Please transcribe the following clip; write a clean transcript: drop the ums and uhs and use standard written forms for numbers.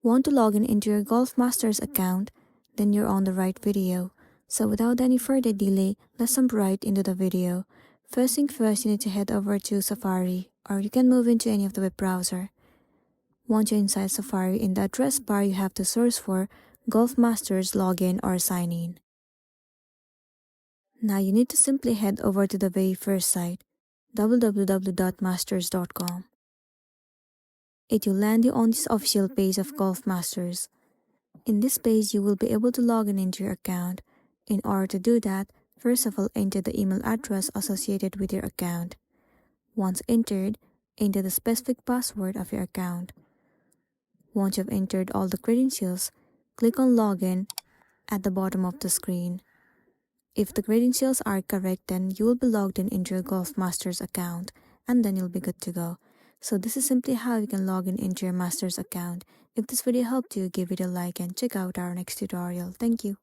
Want to log in into your Golf Masters account? Then you're on the right video. So without any further delay, let's jump right into the video. First thing first, you need to head over to Safari, or you can move into any of the web browser. Once you're inside Safari, in the address bar you have to search for Golf Masters login or sign in. Now you need to simply head over to the very first site, www.masters.com. It will land you on this official page of Golf Masters. In this page, you will be able to log in into your account. In order to do that, first of all, enter the email address associated with your account. Once entered, enter the specific password of your account. Once you've entered all the credentials, click on Login at the bottom of the screen. If the credentials are correct, then you will be logged in into your Golf Masters account, and then you'll be good to go. So this is simply how you can log in into your Masters account. If this video helped you, give it a like and check out our next tutorial. Thank you.